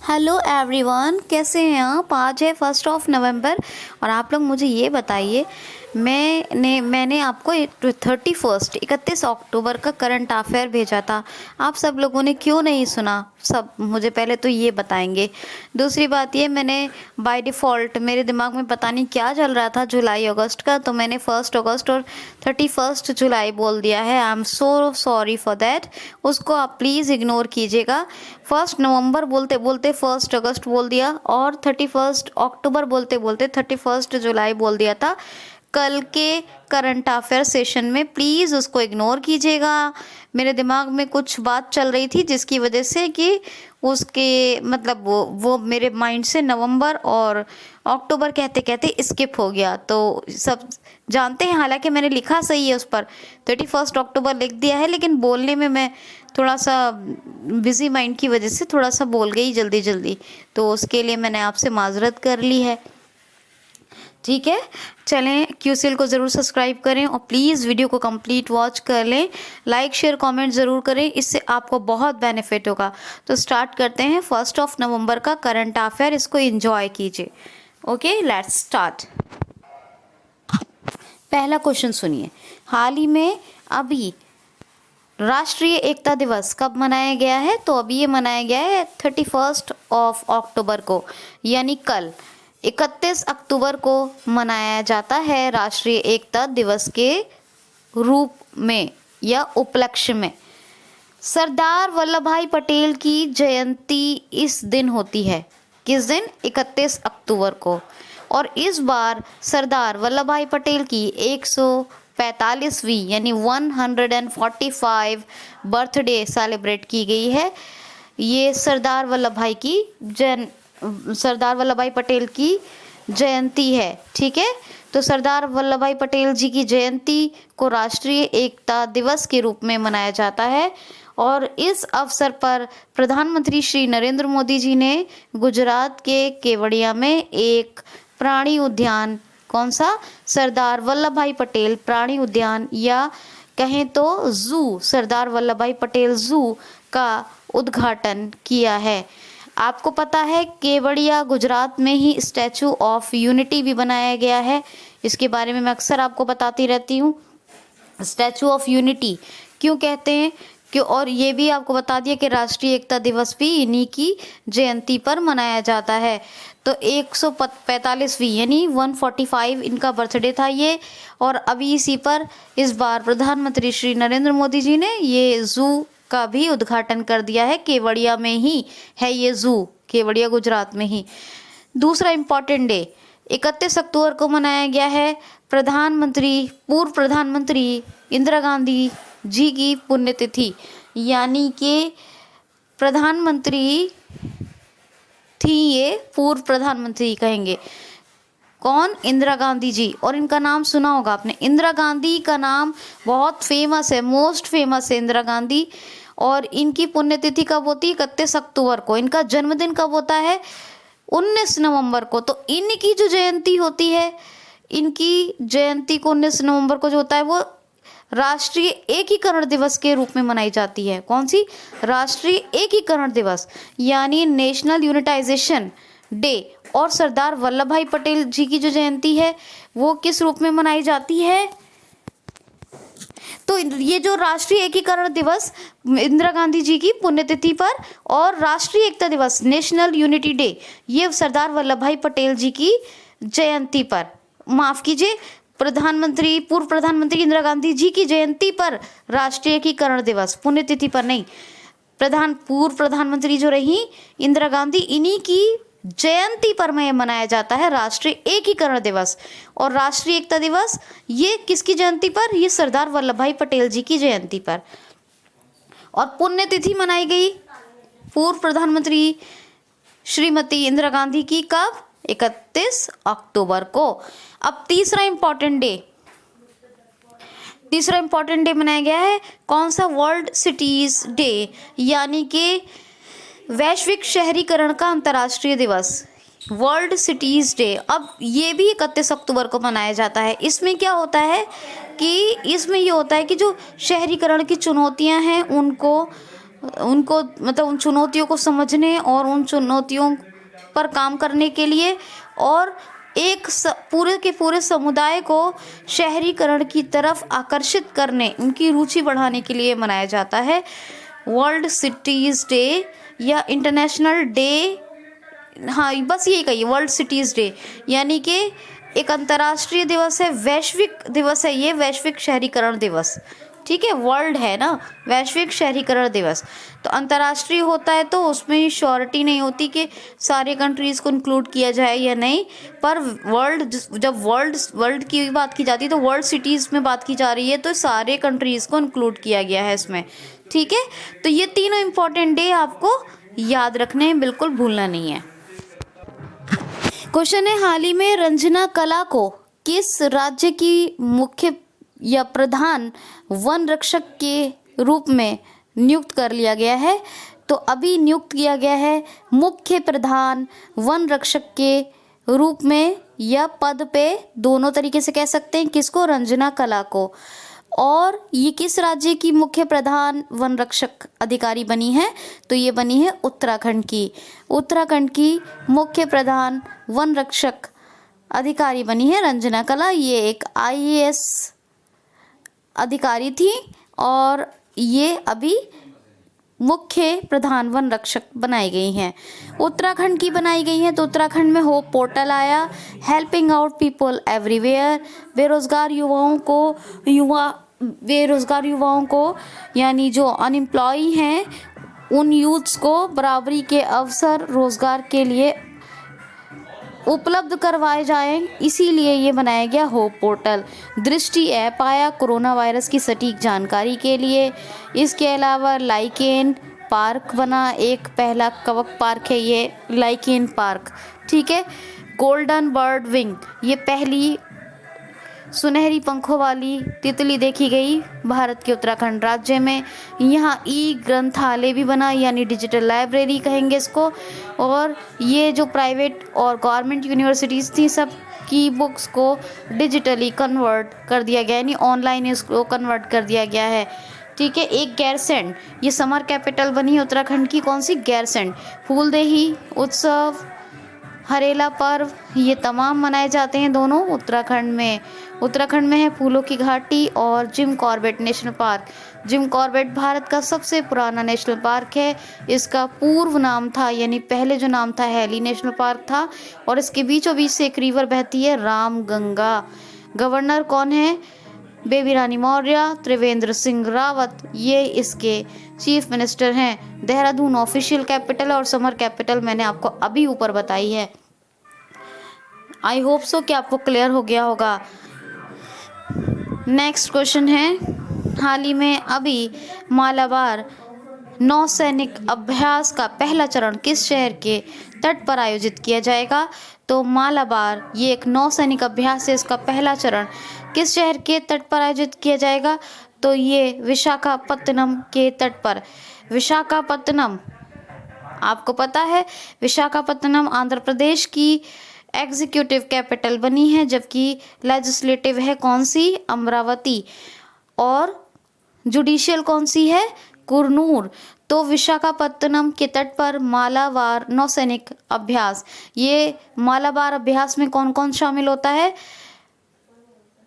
Hello everyone, कैसे हैं आप। आज है 1 नवंबर और आप लोग मुझे ये बताइए, मैंने आपको 31 अक्टूबर का करंट अफेयर भेजा था। आप सब लोगों ने क्यों नहीं सुना? सब मुझे पहले तो ये बताएंगे। दूसरी बात ये, मैंने बाय डिफ़ॉल्ट मेरे दिमाग में पता नहीं क्या चल रहा था जुलाई अगस्त का, तो मैंने 1 अगस्त और 31 जुलाई बोल दिया है। I am so sorry for that. उसको आप प्लीज़ इग्नोर कीजिएगा। 1 नवंबर बोलते बोलते 1 अगस्त बोल दिया और 31 अक्टूबर बोलते बोलते 31 जुलाई बोल दिया था। कल के करंट अफेयर सेशन में प्लीज़ उसको इग्नोर कीजिएगा। मेरे दिमाग में कुछ बात चल रही थी जिसकी वजह से कि उसके मतलब वो मेरे माइंड से नवंबर और अक्टूबर कहते कहते स्किप हो गया। तो सब जानते हैं, हालांकि मैंने लिखा सही है उस पर 31 अक्टूबर लिख दिया है, लेकिन बोलने में मैं थोड़ा सा बिज़ी माइंड की वजह से थोड़ा सा बोल गई जल्दी जल्दी, तो उसके लिए मैंने आपसे माजरत कर ली है। ठीक है, चलें, क्यूसीएल को ज़रूर सब्सक्राइब करें और प्लीज़ वीडियो को कंप्लीट वॉच कर लें। लाइक शेयर कमेंट ज़रूर करें, इससे आपको बहुत बेनिफिट होगा। तो स्टार्ट करते हैं 1 नवंबर का करंट अफेयर, इसको एंजॉय कीजिए। Okay, let's start. पहला क्वेश्चन सुनिए। हाल ही में अभी राष्ट्रीय एकता दिवस कब मनाया गया है? तो अभी ये मनाया गया है 31 अक्टूबर को, यानी कल 31 अक्टूबर को मनाया जाता है राष्ट्रीय एकता दिवस के रूप में या उपलक्ष्य में। सरदार वल्लभ भाई पटेल की जयंती इस दिन होती है। किस दिन? 31 अक्टूबर को। और इस बार सरदार वल्लभ भाई पटेल की 145वीं यानी 145 बर्थडे सेलिब्रेट की गई है। ये सरदार वल्लभ भाई पटेल की जयंती है। ठीक है, तो सरदार वल्लभ भाई पटेल जी की जयंती को राष्ट्रीय एकता दिवस के रूप में मनाया जाता है। और इस अवसर पर प्रधानमंत्री श्री नरेंद्र मोदी जी ने गुजरात के केवड़िया में एक प्राणी उद्यान, कौन सा? सरदार वल्लभ भाई पटेल प्राणी उद्यान, या कहें तो जू, सरदार वल्लभ भाई पटेल जू का उद्घाटन किया है। आपको पता है केवड़िया गुजरात में ही स्टैचू ऑफ यूनिटी भी बनाया गया है। इसके बारे में मैं अक्सर आपको बताती रहती हूँ। स्टैचू ऑफ यूनिटी क्यों कहते हैं, क्यों, और ये भी आपको बता दिया कि राष्ट्रीय एकता दिवस भी इन्हीं की जयंती पर मनाया जाता है। तो 145वीं यानी 145 इनका बर्थडे था ये। और अभी इसी पर इस बार प्रधानमंत्री श्री नरेंद्र मोदी जी ने ये जू का भी उद्घाटन कर दिया है। केवड़िया में ही है ये जू, केवड़िया गुजरात में ही। दूसरा इम्पॉर्टेंट डे 31 अक्टूबर को मनाया गया है पूर्व प्रधानमंत्री इंदिरा गांधी जी की पुण्यतिथि, यानी कि प्रधानमंत्री थी ये, पूर्व प्रधानमंत्री कहेंगे। कौन? इंदिरा गांधी जी। और इनका नाम सुना होगा आपने, इंदिरा गांधी का नाम बहुत फेमस है, मोस्ट फेमस है इंदिरा गांधी। और इनकी पुण्यतिथि कब होती है? 31 अक्टूबर को। इनका जन्मदिन कब होता है? 19 नवंबर को। तो इनकी जो जयंती होती है, इनकी जयंती को 19 नवंबर को जो होता है वो राष्ट्रीय एकीकरण दिवस के रूप में मनाई जाती है। कौन सी? राष्ट्रीय एकीकरण दिवस, यानी नेशनल यूनिटाइजेशन डे। और सरदार वल्लभ भाई पटेल जी की जो जयंती है वो किस रूप में मनाई जाती है? तो ये जो राष्ट्रीय एकीकरण दिवस इंदिरा गांधी जी की पुण्यतिथि पर, और राष्ट्रीय एकता दिवस नेशनल यूनिटी डे ये सरदार वल्लभ भाई पटेल जी की जयंती पर, माफ कीजिए, पूर्व प्रधानमंत्री इंदिरा गांधी जी की जयंती पर राष्ट्रीय एकीकरण दिवस, पुण्यतिथि पर नहीं। पूर्व प्रधानमंत्री जो रही इंदिरा गांधी, इन्हीं की जयंती पर में मनाया जाता है राष्ट्रीय एकीकरण दिवस। और राष्ट्रीय एकता दिवस ये किसकी जयंती पर? ये सरदार वल्लभ भाई पटेल जी की जयंती पर। और पुण्यतिथि मनाई गई पूर्व प्रधानमंत्री श्रीमती इंदिरा गांधी की कब? 31 अक्टूबर को। अब तीसरा इंपॉर्टेंट डे मनाया गया है, कौन सा? वर्ल्ड सिटीज डे, यानी कि वैश्विक शहरीकरण का अंतर्राष्ट्रीय दिवस, वर्ल्ड सिटीज डे। अब ये भी 31 अक्टूबर को मनाया जाता है। इसमें क्या होता है कि इसमें ये होता है कि जो शहरीकरण की चुनौतियां हैं उनको उनको मतलब उन चुनौतियों को समझने और उन चुनौतियों पर काम करने के लिए, और एक पूरे के पूरे समुदाय को शहरीकरण की तरफ आकर्षित करने, उनकी रुचि बढ़ाने के लिए मनाया जाता है। वर्ल्ड सिटीज़ डे या इंटरनेशनल डे, हाँ बस यही कहिए, वर्ल्ड सिटीज़ डे, यानी कि एक अंतर्राष्ट्रीय दिवस है, वैश्विक दिवस है ये, वैश्विक शहरीकरण दिवस। ठीक है, वर्ल्ड है ना, वैश्विक शहरीकरण दिवस। तो अंतर्राष्ट्रीय होता है तो उसमें श्योरिटी नहीं होती कि सारे कंट्रीज़ को इंक्लूड किया जाए या नहीं, पर जब वर्ल्ड की बात की जाती है तो वर्ल्ड सिटीज़ में बात की जा रही है, तो सारे कंट्रीज़ को इंक्लूड किया गया है इसमें। ठीक है, तो ये तीनों इम्पॉर्टेंट डे आपको याद रखने हैं, बिल्कुल भूलना नहीं है। क्वेश्चन है, हाल ही में रंजना कला को किस राज्य की मुख्य या प्रधान वन रक्षक के रूप में नियुक्त कर लिया गया है? तो अभी नियुक्त किया गया है मुख्य प्रधान वन रक्षक के रूप में या पद पे, दोनों तरीके से कह सकते हैं, किसको? रंजना कला को। और ये किस राज्य की मुख्य प्रधान वन रक्षक अधिकारी बनी है? तो ये बनी है उत्तराखंड की। उत्तराखंड की मुख्य प्रधान वन रक्षक अधिकारी बनी है रंजना कला। ये एक IAS अधिकारी थी और ये अभी मुख्य प्रधान वन रक्षक बनाई गई हैं। उत्तराखंड की बनाई गई हैं, तो उत्तराखंड में होप पोर्टल आया, हेल्पिंग आउट पीपल एवरीवेयर। बेरोज़गार युवाओं को यानी जो अनएम्प्लॉय हैं उन यूथ्स को बराबरी के अवसर रोज़गार के लिए उपलब्ध करवाए जाएं, इसीलिए ये बनाया गया होप पोर्टल। दृष्टि ऐप आया कोरोना वायरस की सटीक जानकारी के लिए। इसके अलावा लाइकेन पार्क बना, एक पहला कवक पार्क है ये लाइकेन पार्क। ठीक है, गोल्डन बर्ड विंग, ये पहली सुनहरी पंखों वाली तितली देखी गई भारत के उत्तराखंड राज्य में। यहाँ ग्रंथालय भी बना, यानी डिजिटल लाइब्रेरी कहेंगे इसको। और ये जो प्राइवेट और गवर्नमेंट यूनिवर्सिटीज़ थी, सब की बुक्स को डिजिटली कन्वर्ट कर दिया गया, यानी ऑनलाइन इसको कन्वर्ट कर दिया गया है। ठीक है, एक गैरसैंण, ये समर कैपिटल बनी है उत्तराखंड की, कौन सी? गैरसैंण। फूलदेही उत्सव, हरेला पर्व, ये तमाम मनाए जाते हैं दोनों उत्तराखंड में। उत्तराखंड में है फूलों की घाटी और Jim Corbett national park. Jim Corbett Bharat का सबसे पुराना नेशनल पार्क है। इसका पूर्व नाम था, यानी पहले जो नाम था, हैली नेशनल पार्क था। और इसके बीचों बीच से एक रिवर बहती है, रामगंगा। गवर्नर कौन है? बेबी रानी मौर्य, त्रिवेंद्र सिंह रावत, ये इसके चीफ मिनिस्टर हैं। देहरादून ऑफिशियल कैपिटल और समर कैपिटल मैंने आपको अभी ऊपर बताई है। आई होप सो कि आपको क्लियर हो गया होगा। नेक्स्ट क्वेश्चन है, हाल ही में अभी मालाबार नौसैनिक अभ्यास का पहला चरण किस शहर के तट पर आयोजित किया जाएगा? तो मालाबार ये एक नौसैनिक अभ्यास है, इसका पहला चरण किस शहर के तट पर आयोजित किया जाएगा? तो ये विशाखापत्तनम के तट पर। विशाखापत्तनम, आपको पता है विशाखापत्तनम आंध्र प्रदेश की एग्जीक्यूटिव कैपिटल बनी है, जबकि लेजिस्लेटिव है कौन सी? अमरावती। और जुडिशियल कौन सी है? कुरनूर। तो विशाखापत्तनम के तट पर मालाबार नौसैनिक अभ्यास, ये मालाबार अभ्यास में कौन कौन शामिल होता है?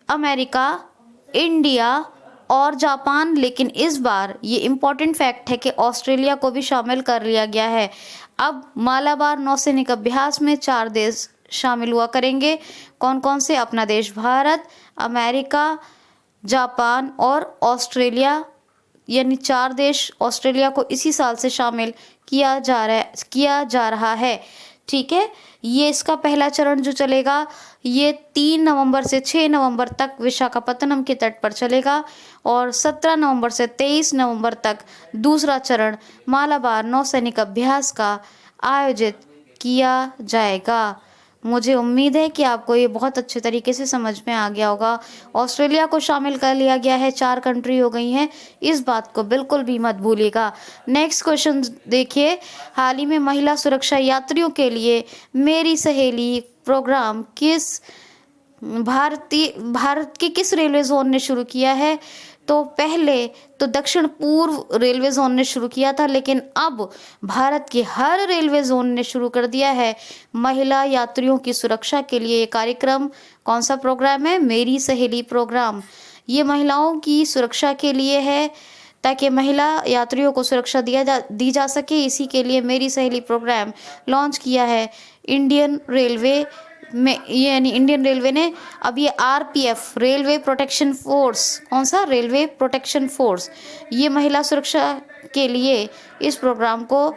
अमेरिका, इंडिया और जापान। लेकिन इस बार ये इम्पॉर्टेंट फैक्ट है कि ऑस्ट्रेलिया को भी शामिल कर लिया गया है। अब मालाबार नौसैनिक अभ्यास में 4 देश शामिल हुआ करेंगे। कौन कौन से? अपना देश भारत, अमेरिका, जापान और ऑस्ट्रेलिया, यानी 4 देश। ऑस्ट्रेलिया को इसी साल से शामिल किया जा रहा है। ठीक है, ये इसका पहला चरण जो चलेगा ये 3 नवंबर से 6 नवंबर तक विशाखापत्तनम के तट पर चलेगा और 17 नवंबर से 23 नवंबर तक दूसरा चरण मालाबार नौसैनिक अभ्यास का आयोजित किया जाएगा। मुझे उम्मीद है कि आपको ये बहुत अच्छे तरीके से समझ में आ गया होगा। ऑस्ट्रेलिया को शामिल कर लिया गया है, 4 कंट्री हो गई हैं, इस बात को बिल्कुल भी मत भूलिएगा। नेक्स्ट क्वेश्चन देखिए, हाल ही में महिला सुरक्षा यात्रियों के लिए मेरी सहेली प्रोग्राम भारत के किस रेलवे जोन ने शुरू किया है? तो पहले तो दक्षिण पूर्व रेलवे जोन ने शुरू किया था, लेकिन अब भारत के हर रेलवे जोन ने शुरू कर दिया है महिला यात्रियों की सुरक्षा के लिए ये कार्यक्रम। कौन सा प्रोग्राम है? मेरी सहेली प्रोग्राम। ये महिलाओं की सुरक्षा के लिए है, ताकि महिला यात्रियों को सुरक्षा दी जा सके। इसी के लिए मेरी सहेली प्रोग्राम लॉन्च किया है इंडियन रेलवे में, यानी इंडियन रेलवे ने। अब ये आरपीएफ, रेलवे प्रोटेक्शन फोर्स, कौन सा? रेलवे प्रोटेक्शन फोर्स, ये महिला सुरक्षा के लिए इस प्रोग्राम को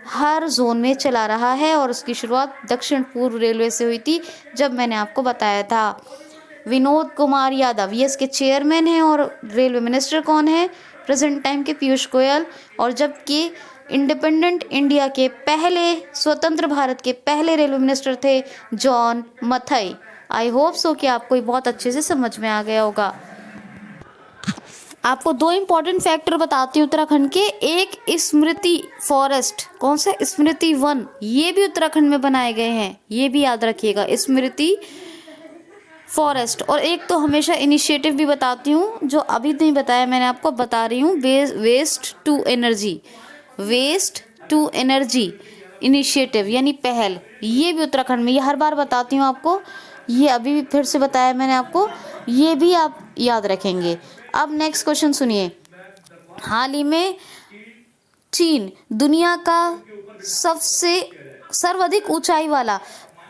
हर जोन में चला रहा है। और उसकी शुरुआत दक्षिण पूर्व रेलवे से हुई थी, जब मैंने आपको बताया था। विनोद कुमार यादव ये इसके चेयरमैन हैं। और रेलवे मिनिस्टर कौन है प्रेजेंट टाइम के? पीयूष गोयल। और जबकि इंडिपेंडेंट इंडिया के पहले, स्वतंत्र भारत के पहले रेलवे मिनिस्टर थे John Mathai. I hope so कि आपको ये बहुत अच्छे से समझ में आ गया होगा। आपको दो इम्पॉर्टेंट फैक्टर बताती हूँ उत्तराखंड के। एक स्मृति फॉरेस्ट, कौन सा? स्मृति वन, ये भी उत्तराखंड में बनाए गए हैं, ये भी याद रखिएगा, स्मृति फॉरेस्ट। और एक तो हमेशा इनिशिएटिव भी बताती हूँ, जो अभी नहीं बताया मैंने आपको, बता रही हूँ, waste to energy, waste to energy initiative यानी पहल, ये भी उत्तराखंड में। ये हर बार बताती हूँ आपको, ये अभी भी फिर से बताया मैंने आपको, ये भी आप याद रखेंगे। अब नेक्स्ट क्वेश्चन सुनिए। हाल ही में चीन दुनिया का सबसे सर्वाधिक ऊंचाई वाला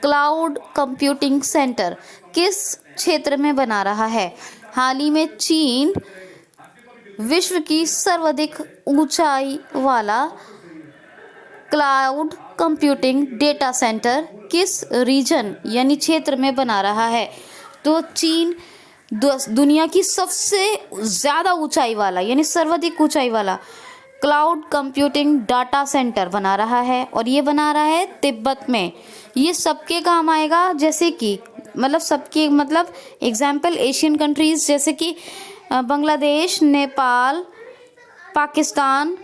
क्लाउड कंप्यूटिंग सेंटर किस क्षेत्र में बना रहा है? हाल ही में चीन विश्व की सर्वाधिक ऊंचाई वाला क्लाउड कंप्यूटिंग डेटा सेंटर किस रीजन यानी क्षेत्र में बना रहा है? तो चीन दुनिया की सबसे ज़्यादा ऊंचाई वाला यानी सर्वाधिक ऊंचाई वाला क्लाउड कंप्यूटिंग डाटा सेंटर बना रहा है, और ये बना रहा है तिब्बत में। ये सबके काम आएगा, जैसे कि मतलब सबके मतलब एग्जाम्पल एशियन कंट्रीज़ जैसे कि बांग्लादेश, नेपाल, पाकिस्तान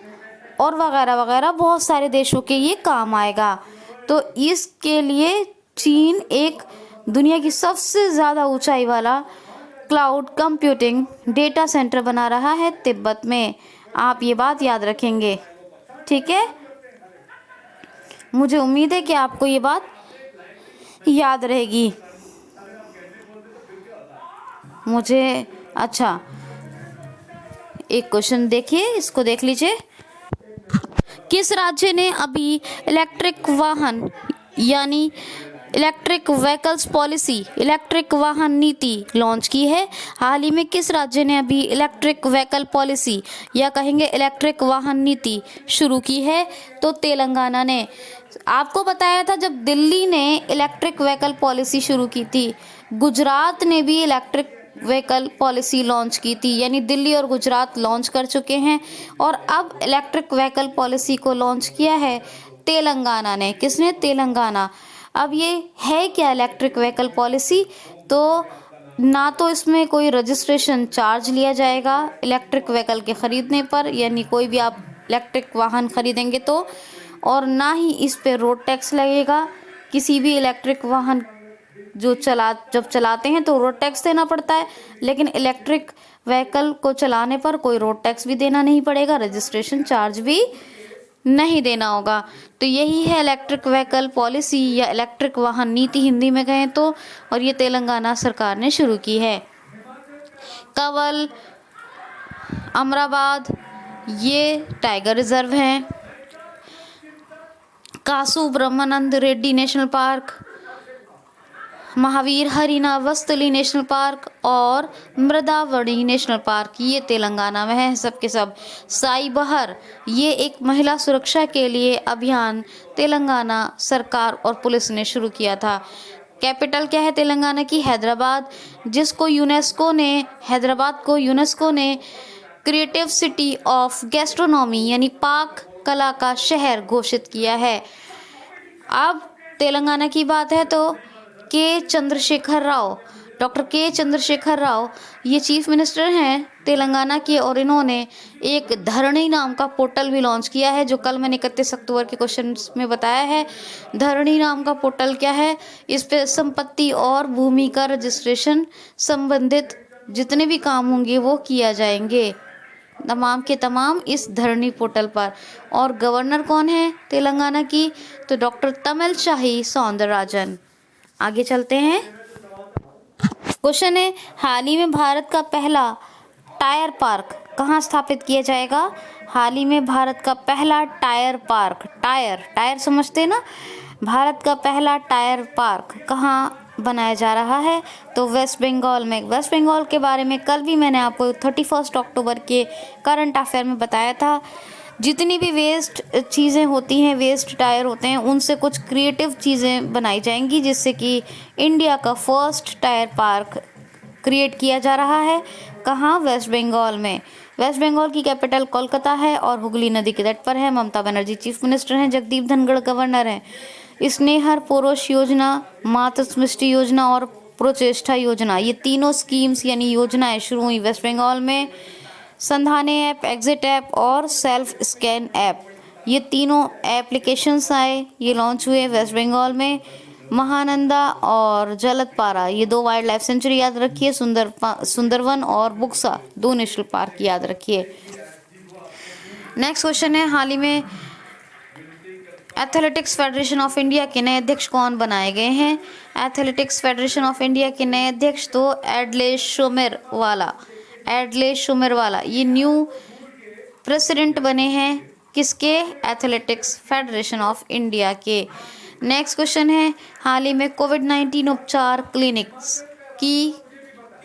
और वगैरह वगैरह बहुत सारे देशों के ये काम आएगा। तो इसके लिए चीन एक दुनिया की सबसे ज़्यादा ऊंचाई वाला क्लाउड कंप्यूटिंग डेटा सेंटर बना रहा है तिब्बत में। आप ये बात याद रखेंगे, ठीक है? मुझे उम्मीद है कि आपको ये बात याद रहेगी। मुझे अच्छा एक क्वेश्चन देखिए, इसको देख लीजिए। किस राज्य ने अभी इलेक्ट्रिक वाहन यानी इलेक्ट्रिक व्हीकल्स पॉलिसी, इलेक्ट्रिक वाहन नीति लॉन्च की है? हाल ही में किस राज्य ने अभी इलेक्ट्रिक व्हीकल पॉलिसी या कहेंगे इलेक्ट्रिक वाहन नीति शुरू की है? तो तेलंगाना ने। आपको बताया था जब दिल्ली ने इलेक्ट्रिक व्हीकल पॉलिसी शुरू की थी, गुजरात ने भी इलेक्ट्रिक व्हीकल पॉलिसी लॉन्च की थी, यानी दिल्ली और गुजरात लॉन्च कर चुके हैं। और अब इलेक्ट्रिक व्हीकल पॉलिसी को लॉन्च किया है तेलंगाना ने। किसने? तेलंगाना। अब ये है क्या इलेक्ट्रिक व्हीकल पॉलिसी? तो ना तो इसमें कोई रजिस्ट्रेशन चार्ज लिया जाएगा इलेक्ट्रिक व्हीकल के ख़रीदने पर, यानी कोई भी आप इलेक्ट्रिक वाहन ख़रीदेंगे तो, और ना ही इस पे रोड टैक्स लगेगा। किसी भी इलेक्ट्रिक वाहन जब चलाते हैं तो रोड टैक्स देना पड़ता है, लेकिन इलेक्ट्रिक व्हीकल को चलाने पर कोई रोड टैक्स भी देना नहीं पड़ेगा, रजिस्ट्रेशन चार्ज भी नहीं देना होगा। तो यही है इलेक्ट्रिक व्हीकल पॉलिसी या इलेक्ट्रिक वाहन नीति हिंदी में कहें तो, और ये तेलंगाना सरकार ने शुरू की है। कंवल, अमराबाद ये टाइगर रिजर्व हैं। Kasu Brahmananda Reddy national park, Mahavir Harinavasthali national park और मृदावणी नेशनल पार्क ये तेलंगाना में है सब के सब। साई बहर ये एक महिला सुरक्षा के लिए अभियान तेलंगाना सरकार और पुलिस ने शुरू किया था। कैपिटल क्या है तेलंगाना की? हैदराबाद, जिसको हैदराबाद को यूनेस्को ने क्रिएटिव सिटी ऑफ गैस्ट्रोनॉमी यानी पाक कला का शहर घोषित किया है। अब तेलंगाना की बात है तो डॉक्टर के चंद्रशेखर राव ये चीफ मिनिस्टर हैं तेलंगाना के, और इन्होंने एक धरणी नाम का पोर्टल भी लॉन्च किया है, जो कल मैंने 31 अक्टूबर के क्वेश्चन में बताया है। धरणी नाम का पोर्टल क्या है? इस पे संपत्ति और भूमि का रजिस्ट्रेशन संबंधित जितने भी काम होंगे वो किया जाएंगे, तमाम के तमाम इस धरनी पोर्टल पर। और गवर्नर कौन है तेलंगाना की? तो डॉक्टर तमिलसाई सौंदरराजन। आगे चलते हैं। क्वेश्चन है, हाल ही में भारत का पहला टायर पार्क कहाँ स्थापित किया जाएगा? हाल ही में भारत का पहला टायर पार्क, टायर समझते हैं ना, भारत का पहला टायर पार्क कहाँ बनाया जा रहा है? तो वेस्ट बंगाल में। वेस्ट बंगाल के बारे में कल भी मैंने आपको 31 अक्टूबर के करंट अफेयर में बताया था। जितनी भी वेस्ट चीज़ें होती हैं, वेस्ट टायर होते हैं, उनसे कुछ क्रिएटिव चीज़ें बनाई जाएंगी, जिससे कि इंडिया का फर्स्ट टायर पार्क क्रिएट किया जा रहा है। कहाँ? वेस्ट बंगाल में। वेस्ट बंगाल की कैपिटल कोलकाता है और हुगली नदी के तट पर है। ममता बनर्जी चीफ मिनिस्टर हैं, जगदीप धनखड़ गवर्नर हैं। स्नेहर पोरोश योजना, मातृ समष्टि योजना और प्रोचेष्टा योजना, ये तीनों स्कीम्स यानी योजनाएं शुरू हुई वेस्ट बंगाल में। संधाने ऐप, एग्जिट ऐप और सेल्फ स्कैन ऐप, ये तीनों एप्लीकेशंस आए, ये लॉन्च हुए वेस्ट बंगाल में। महानंदा और जलदपारा, ये 2 वाइल्ड लाइफ सेंचुरी याद रखिए। सुंदरवन और बुक्सा 2 नेशनल पार्क याद रखिए। नेक्स्ट क्वेश्चन है, हाल ही में एथलेटिक्स फेडरेशन ऑफ इंडिया के नए अध्यक्ष कौन बनाए गए हैं? एथलेटिक्स फेडरेशन ऑफ इंडिया के नए अध्यक्ष तो एडले शोमेरवाला ये न्यू प्रेसिडेंट बने हैं। किसके? एथलेटिक्स फेडरेशन ऑफ इंडिया के। नेक्स्ट क्वेश्चन है, हाल ही में कोविड-19 उपचार क्लिनिक्स की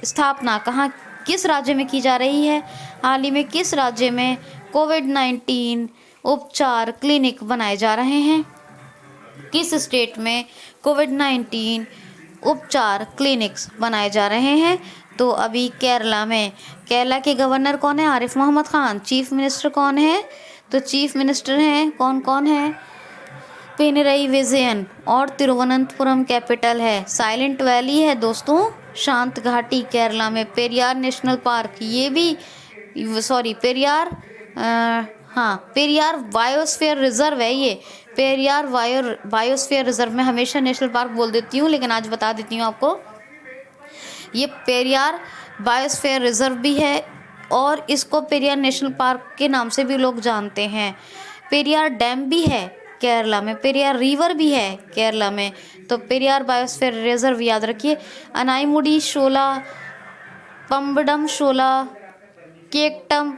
स्थापना कहाँ, किस राज्य में की जा रही है? हाल ही में किस राज्य में कोविड-19 उपचार क्लिनिक बनाए जा रहे हैं? किस स्टेट में कोविड-19 उपचार क्लिनिक्स बनाए जा रहे हैं? तो अभी केरला में। केरला के गवर्नर कौन है? आरिफ मोहम्मद खान। चीफ मिनिस्टर कौन है? तो चीफ मिनिस्टर हैं कौन है? पिनरई विजयन। और तिरुवनंतपुरम कैपिटल है। साइलेंट वैली है दोस्तों, शांत घाटी केरला में। पेरियार नेशनल पार्क, ये भी पेरियार बायोस्फीयर रिजर्व है। ये पेरियार बायोस्फीयर रिजर्व, में हमेशा नेशनल पार्क बोल देती हूँ लेकिन आज बता देती हूँ आपको, ये पेरियार बायोस्फीयर रिजर्व भी है और इसको पेरियार नेशनल पार्क के नाम से भी लोग जानते हैं। पेरियार डैम भी है केरला में, पेरियार रिवर भी है केरला में। तो पेरियार बायोस्फीयर रिजर्व याद रखिए। अनाईमुडी शोला, पम्बडम शोला, केकटम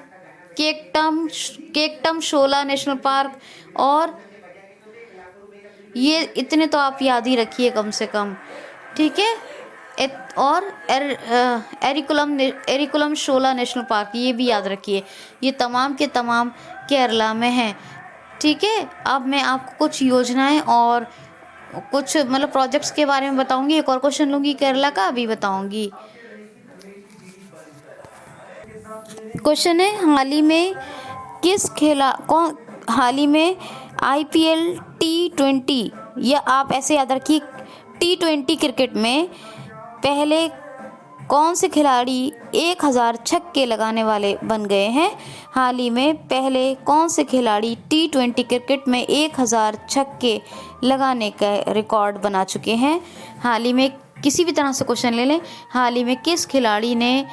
शोला नेशनल पार्क, और ये इतने तो आप याद ही रखिए कम से कम, ठीक है। और एरिकुलम शोला नेशनल पार्क, ये भी याद रखिए। ये तमाम के तमाम केरला में हैं, ठीक है। अब मैं आपको कुछ योजनाएं और कुछ प्रोजेक्ट्स के बारे में बताऊंगी। एक और क्वेश्चन लूंगी केरला का, अभी बताऊंगी। क्वेश्चन है, हाल ही में IPL T20, या आप ऐसे याद रखिए T20 क्रिकेट में पहले कौन से खिलाड़ी 1000 छक्के लगाने वाले बन गए हैं? हाल ही में पहले कौन से खिलाड़ी T20 क्रिकेट में 1000 छक्के लगाने का रिकॉर्ड बना चुके हैं? हाल ही में, किसी भी तरह से क्वेश्चन ले लें, हाल ही में किस खिलाड़ी ने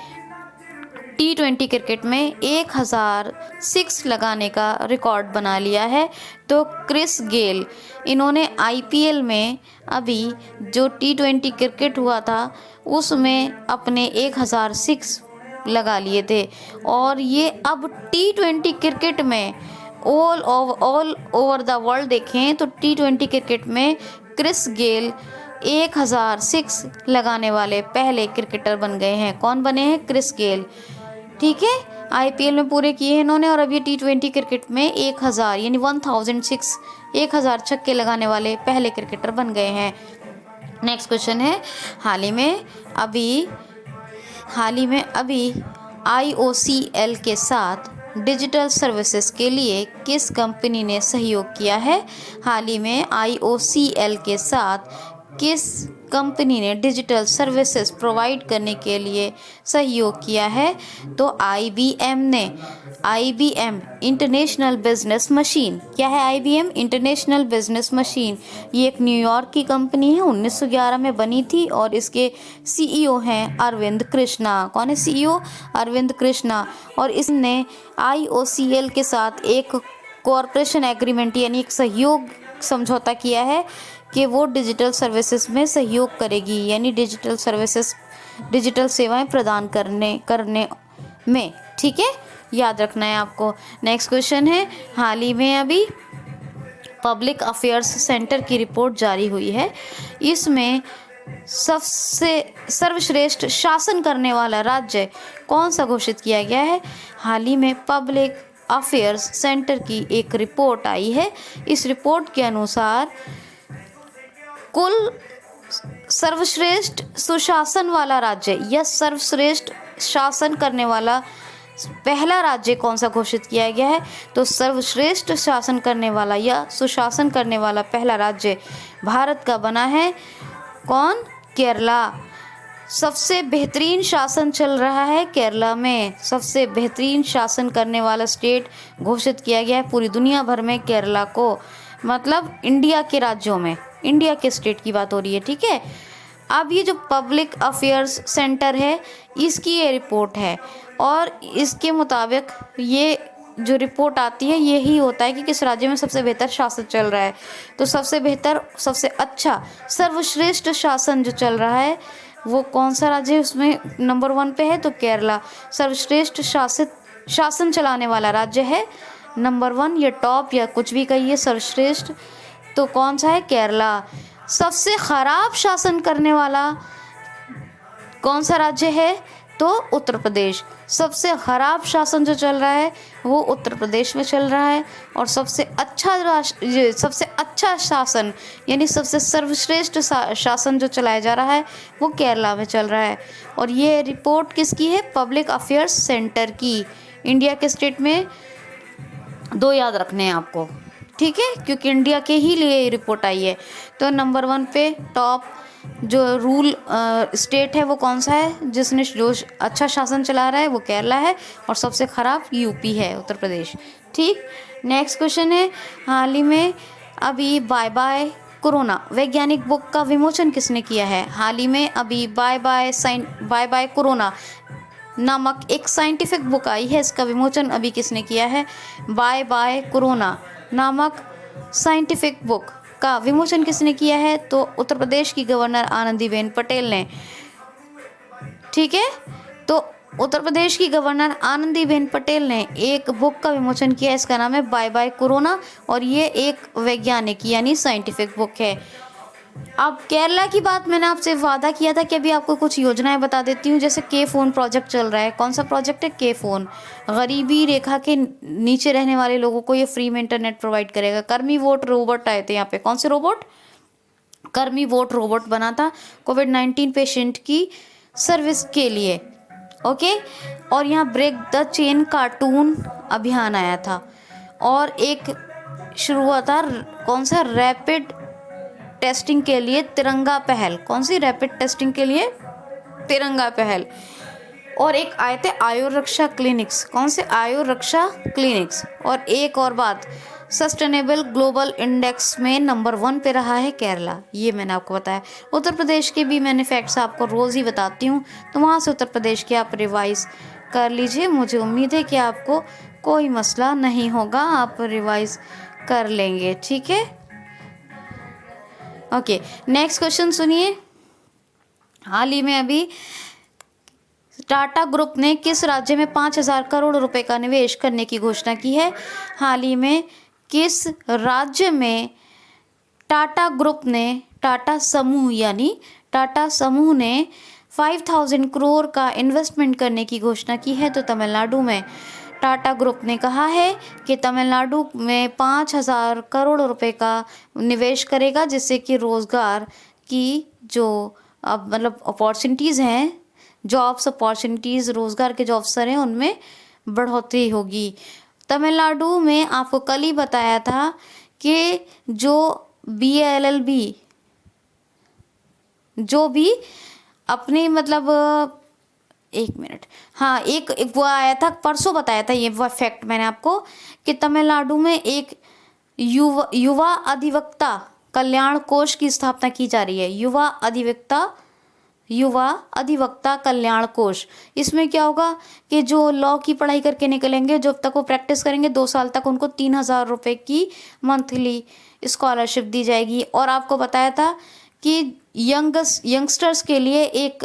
T20 क्रिकेट में 1000 सिक्स लगाने का रिकॉर्ड बना लिया है? तो क्रिस गेल। इन्होंने IPL में अभी जो T20 क्रिकेट हुआ था उसमें अपने 1000 सिक्स लगा लिए थे। और ये अब T20 क्रिकेट में ऑल ओवर द वर्ल्ड देखें तो T20 क्रिकेट में क्रिस गेल 1000 सिक्स लगाने वाले पहले क्रिकेटर बन गए हैं। कौन बने हैं? क्रिस गेल, ठीक है। IPL में पूरे किए हैं इन्होंने, और अब ये T20 क्रिकेट में 1000 यानी 1006 1000 छक्के लगाने वाले पहले क्रिकेटर बन गए हैं। नेक्स्ट क्वेश्चन है, हाल ही में अभी IOCL के साथ डिजिटल सर्विसेज के लिए किस कंपनी ने सहयोग किया है? हाल ही में IOCL के साथ किस कंपनी ने डिजिटल सर्विसेज प्रोवाइड करने के लिए सहयोग किया है? तो IBM ने। IBM international business machine. क्या है IBM? International business machine. ये एक न्यूयॉर्क की कंपनी है, 1911 में बनी थी और इसके CEO हैं अरविंद कृष्णा। कौन है CEO? अरविंद कृष्णा। और इसने IOCL के साथ एक कॉरपोरेशन एग्रीमेंट यानी एक सहयोग समझौता किया है कि वो डिजिटल सर्विसेज में सहयोग करेगी, यानी डिजिटल सर्विसेज, डिजिटल सेवाएं प्रदान करने में। ठीक है, याद रखना है आपको। नेक्स्ट क्वेश्चन है, हाल ही में अभी पब्लिक अफेयर्स सेंटर की रिपोर्ट जारी हुई है। इसमें सबसे सर्वश्रेष्ठ शासन करने वाला राज्य कौन सा घोषित किया गया है? हाल ही में पब्लिक अफेयर्स सेंटर की एक रिपोर्ट आई है। इस रिपोर्ट के अनुसार कुल सर्वश्रेष्ठ सुशासन वाला राज्य या सर्वश्रेष्ठ शासन करने वाला पहला राज्य कौन सा घोषित किया गया है? तो सर्वश्रेष्ठ शासन करने वाला या सुशासन करने वाला पहला राज्य भारत का बना है कौन? केरला। सबसे बेहतरीन शासन चल रहा है केरला में। सबसे बेहतरीन शासन करने वाला स्टेट घोषित किया गया है पूरी दुनिया भर में केरला को, मतलब इंडिया के राज्यों में, इंडिया के स्टेट की बात हो रही है। ठीक है, अब ये जो पब्लिक अफेयर्स सेंटर है इसकी ये रिपोर्ट है और इसके मुताबिक ये जो रिपोर्ट आती है यही होता है कि किस राज्य में सबसे बेहतर शासन चल रहा है। तो सबसे बेहतर, सबसे अच्छा, सर्वश्रेष्ठ शासन जो चल रहा है वो कौन सा राज्य है? उसमें नंबर 1 पे है तो केरला सर्वश्रेष्ठ शासन चलाने वाला राज्य है। नंबर 1 या टॉप या कुछ भी कहिए, सर्वश्रेष्ठ तो कौन सा है? केरला। सबसे खराब शासन करने वाला कौन सा राज्य है? तो उत्तर प्रदेश। सबसे खराब शासन जो चल रहा है वो उत्तर प्रदेश में चल रहा है और सबसे अच्छा शासन यानी सबसे सर्वश्रेष्ठ शासन जो चलाया जा रहा है वो केरला में चल रहा है। और ये रिपोर्ट किसकी है? पब्लिक अफेयर्स सेंटर की। इंडिया के स्टेट में 2 याद रखने हैं आपको, ठीक है, क्योंकि इंडिया के ही लिए ये रिपोर्ट आई है। तो नंबर 1 पे टॉप जो रूल स्टेट है वो कौन सा है जिसने जो अच्छा शासन चला रहा है? वो केरला है और सबसे खराब यूपी है, उत्तर प्रदेश। ठीक, नेक्स्ट क्वेश्चन है, हाल ही में अभी बाय बाय कोरोना वैज्ञानिक बुक का विमोचन किसने किया है? हाल ही में अभी बाय बाय कोरोना नामक एक साइंटिफिक बुक आई है, इसका विमोचन अभी किसने किया है? बाय बाय कोरोना नामक साइंटिफिक बुक का विमोचन किसने किया है? तो उत्तर प्रदेश की गवर्नर आनंदीबेन पटेल ने। ठीक है, तो उत्तर प्रदेश की गवर्नर आनंदीबेन पटेल ने एक बुक का विमोचन किया, इसका नाम है बाय बाय कोरोना और ये एक वैज्ञानिक यानी साइंटिफिक बुक है। अब केरला की बात मैंने आपसे वादा किया था कि अभी आपको कुछ योजनाएं बता देती हूँ। जैसे के फोन प्रोजेक्ट चल रहा है। कौन सा प्रोजेक्ट है? के फोन। गरीबी रेखा के नीचे रहने वाले लोगों को ये फ्री में इंटरनेट प्रोवाइड करेगा। कर्मी वोट रोबोट आए थे यहाँ पे। कौन से रोबोट? कर्मी वोट रोबोट बना था कोविड-19 पेशेंट की सर्विस के लिए। ओके, और यहाँ ब्रेक द चेन कार्टून अभियान आया था और एक शुरू हुआ था कौन सा? रैपिड टेस्टिंग के लिए तिरंगा पहल। कौन सी? रैपिड टेस्टिंग के लिए तिरंगा पहल। और एक आए थे आयु रक्षा क्लिनिक्स। कौन से? आयु रक्षा क्लिनिक्स। और एक और बात, सस्टेनेबल ग्लोबल इंडेक्स में नंबर 1 पे रहा है केरला। ये मैंने आपको बताया। उत्तर प्रदेश के भी मैंने फैक्ट्स आपको रोज़ ही बताती हूँ, तो वहाँ से उत्तर प्रदेश के आप रिवाइज कर लीजिए। मुझे उम्मीद है कि आपको कोई मसला नहीं होगा, आप रिवाइज कर लेंगे। ठीक है, ओके, नेक्स्ट क्वेश्चन सुनिए। हाल ही में अभी टाटा ग्रुप ने किस राज्य में 5,000 करोड़ रुपए का निवेश करने की घोषणा की है? हाल ही में किस राज्य में टाटा ग्रुप ने, टाटा समूह यानी टाटा समूह ने 5,000 करोड़ का इन्वेस्टमेंट करने की घोषणा की है? तो तमिलनाडु में। टाटा ग्रुप ने कहा है कि तमिलनाडु में 5,000 करोड़ रुपए का निवेश करेगा, जिससे कि रोज़गार की जो अब मतलब अपॉर्चुनिटीज़ हैं, जॉब्स अपॉर्चुनिटीज़, रोज़गार के जो अवसर हैं उनमें बढ़ोतरी होगी। तमिलनाडु में आपको कल ही बताया था कि जो BLLB जो भी अपनी मतलब एक मिनट, हाँ एक वो आया था परसों, बताया था ये वो फैक्ट मैंने आपको कि तमिलनाडु में एक युवा अधिवक्ता कल्याण कोष की स्थापना की जा रही है। युवा अधिवक्ता कल्याण कोष। इसमें क्या होगा कि जो लॉ की पढ़ाई करके निकलेंगे, जब तक वो प्रैक्टिस करेंगे 2 साल तक, उनको 3,000 रुपये की मंथली स्कॉलरशिप दी जाएगी। और आपको बताया था कि यंगस्टर्स के लिए एक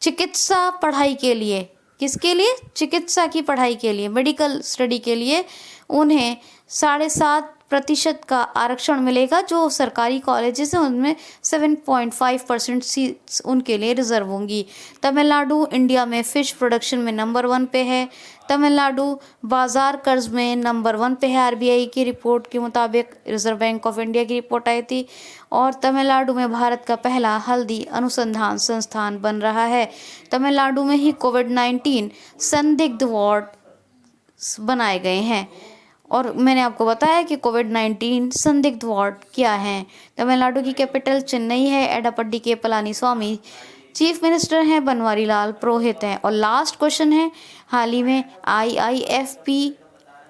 चिकित्सा पढ़ाई के लिए, किसके लिए? चिकित्सा की पढ़ाई के लिए, मेडिकल स्टडी के लिए उन्हें 7.5% का आरक्षण मिलेगा। जो सरकारी कॉलेजेस हैं उनमें 7.5% सीट्स उनके लिए रिजर्व होंगी। तमिलनाडु इंडिया में फ़िश प्रोडक्शन में नंबर 1 पे है। तमिलनाडु बाजार कर्ज में नंबर 1 पे है। आरबीआई की रिपोर्ट के मुताबिक, रिजर्व बैंक ऑफ इंडिया की रिपोर्ट आई थी। और तमिलनाडु में भारत का पहला हल्दी अनुसंधान संस्थान बन रहा है। तमिलनाडु में ही कोविड-19 संदिग्ध वार्ड बनाए गए हैं। और मैंने आपको बताया कि कोविड-19 संदिग्ध वार्ड क्या हैं। तमिलनाडु की कैपिटल चेन्नई है। एडापड्डी के पलानीस्वामी चीफ मिनिस्टर हैं, बनवारी लाल पुरोहित हैं। और लास्ट क्वेश्चन है, हाल ही में IIFP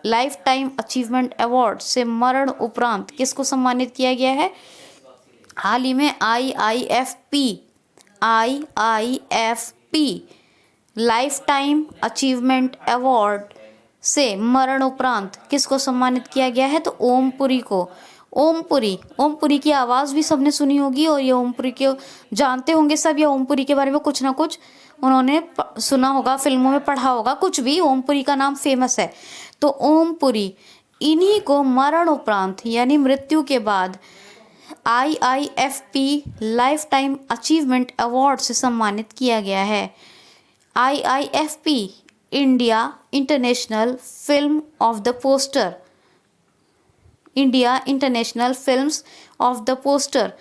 life time achievement award से मरण उपरांत किसको सम्मानित किया गया है? हाल ही में IIFP life time achievement award से मरण उपरांत किसको सम्मानित किया गया है? तो ओमपुरी को। ओमपुरी की आवाज़ भी सबने सुनी होगी, और ये ओमपुरी को जानते होंगे सब, या ओमपुरी के बारे में कुछ ना कुछ उन्होंने सुना होगा, फिल्मों में पढ़ा होगा, कुछ भी। ओमपुरी का नाम फेमस है। तो ओमपुरी, इन्हीं को मरण उपरांत यानी मृत्यु के बाद IIFP life time achievement award से सम्मानित किया गया है। IIFP India international film of the poster, India international films of the poster,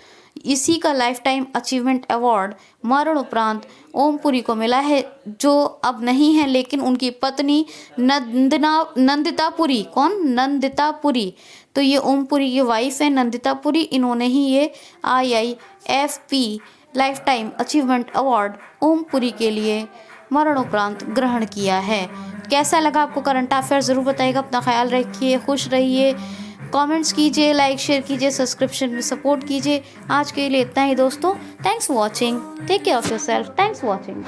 इसी का लाइफ टाइम अचीवमेंट अवार्ड मरण उपरांत ओमपुरी को मिला है, जो अब नहीं है, लेकिन उनकी पत्नी नंदिता पुरी। कौन? नंदिता पुरी। तो ये ओमपुरी की वाइफ है नंदिता पुरी। इन्होंने ही ये IIFP life time achievement award Om Puri के लिए मरणोपरांत ग्रहण किया है। कैसा लगा आपको करंट अफेयर ज़रूर बताइएगा। अपना ख्याल रखिए, खुश रहिए, कमेंट्स कीजिए, लाइक शेयर कीजिए, सब्सक्रिप्शन में सपोर्ट कीजिए। आज के लिए इतना ही दोस्तों। Thanks for watching, take care of yourself, thanks for watching.